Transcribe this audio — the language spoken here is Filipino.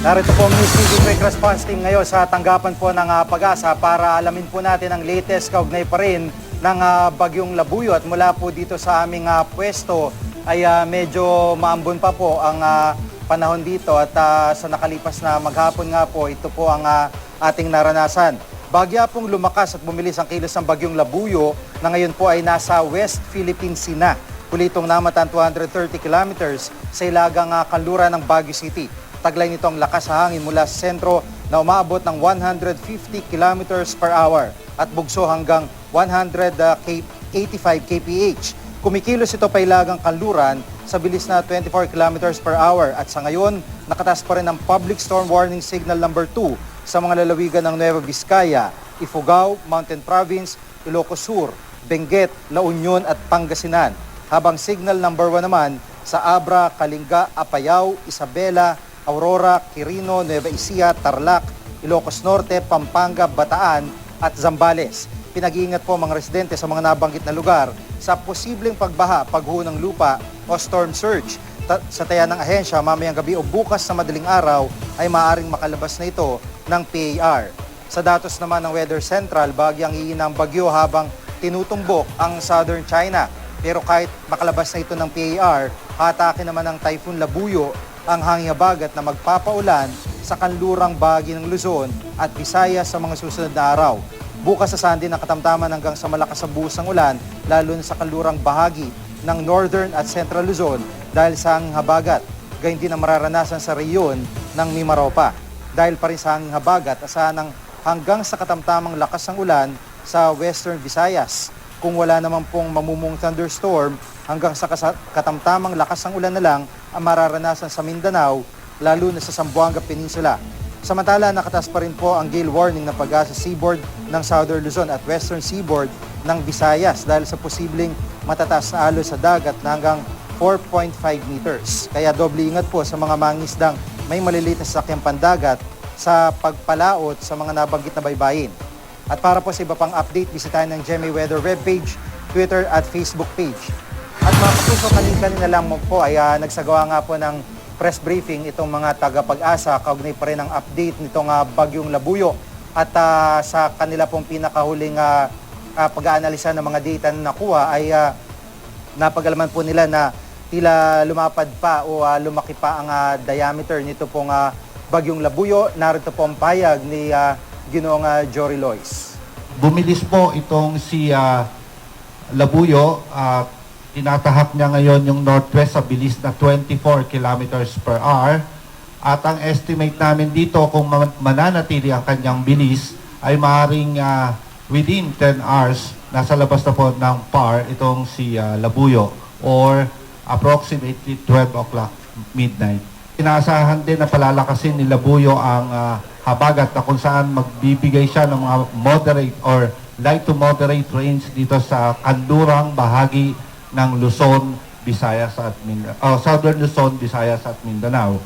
Narito po ang News TV Quick Response Team ngayon sa tanggapan po ng Pag-asa para alamin po natin ang latest kaugnay pa rin ng Bagyong Labuyo. At mula po dito sa aming pwesto ay medyo maambon pa po ang panahon dito at sa nakalipas na maghapon nga po, ito po ang ating naranasan. Bagya pong lumakas at bumilis ang kilos ng Bagyong Labuyo na ngayon po ay nasa West Philippine Sea na. Kulitong namatan 230 kilometers sa ilagang kanluran ng Baguio City. Taglay nito ang lakas sa hangin mula sa sentro na umaabot ng 150 kilometers per hour at bugso hanggang 185 kph. Kumikilos ito pa ilagang kanluran sa bilis na 24 kilometers per hour at sa ngayon nakataas pa rin ang Public Storm Warning Signal number 2 sa mga lalawigan ng Nueva Vizcaya, Ifugao, Mountain Province, Ilocos Sur, Benguet, La Union at Pangasinan. Habang signal number 1 naman sa Abra, Kalinga, Apayao, Isabela, Aurora, Quirino, Nueva Ecija, Tarlac, Ilocos Norte, Pampanga, Bataan at Zambales. Pinag-iingat po mga residente sa mga nabanggit na lugar sa posibleng pagbaha, pagguho ng lupa o storm surge. Sa taya ng ahensya, mamayang gabi o bukas na madaling araw ay maaaring makalabas na ito ng PAR. Sa datos naman ng Weather Central, bagyang iinang bagyo habang tinutumbok ang Southern China. Pero kahit makalabas na ito ng PAR, hatake naman ng Typhoon Labuyo ang hanging habagat na magpapaulan sa kanlurang bahagi ng Luzon at Visayas sa mga susunod na araw. Bukas sa Sunday nakatamtaman hanggang sa malakas sa buhos ng ulan, lalo na sa kanlurang bahagi ng Northern at Central Luzon dahil sa hanging habagat. Gayun din ang mararanasan sa rehiyon ng Mimaropa. Dahil pa rin sa hanging habagat, asahan ng hanggang sa katamtamang lakas ng ulan sa Western Visayas. Kung wala naman pong mamumong thunderstorm, hanggang sa katamtamang lakas ng ulan na lang ang mararanasan sa Mindanao, lalo na sa Zamboanga Peninsula. Samantala, nakataas pa rin po ang gale warning ng Pag-asa Seaboard ng Southern Luzon at Western Seaboard ng Visayas dahil sa posibleng matataas na alon sa dagat na hanggang 4.5 meters. Kaya doble ingat po sa mga mangisdang may maliliit na sasakyang pandagat sa pagpalaot sa mga nabanggit na baybayin. At para po sa iba pang update, bisitahin ng GMA Weather webpage, Twitter at Facebook page. At mga kapuso, kanina lang po ay nagsagawa nga po ng press briefing itong mga taga-Pag-asa, kaugnay pa rin ang update nitong Bagyong Labuyo. At sa kanila pong pinakahuling pag-aanalisa ng mga data na nakuha ay napag-alaman po nila na tila lumapad pa o lumaki pa ang diameter nito pong Bagyong Labuyo. Narito po ang payag ni Ginoong Jory Lois. Bumilis po itong si Labuyo. Tinatahak niya ngayon yung northwest sa bilis na 24 kilometers per hour. At ang estimate namin dito kung mananatili ang kanyang bilis ay maaaring within 10 hours nasa labas na po ng PAR itong si Labuyo or approximately 12 o'clock midnight. Inaasahan din na palalakasin ni Labuyo ang habagat na kung saan magbibigay siya ng mga moderate or light to moderate rains dito sa kanlurang bahagi ng Luzon, Visayas at Mindanao, Southern Luzon, Visayas at Mindanao.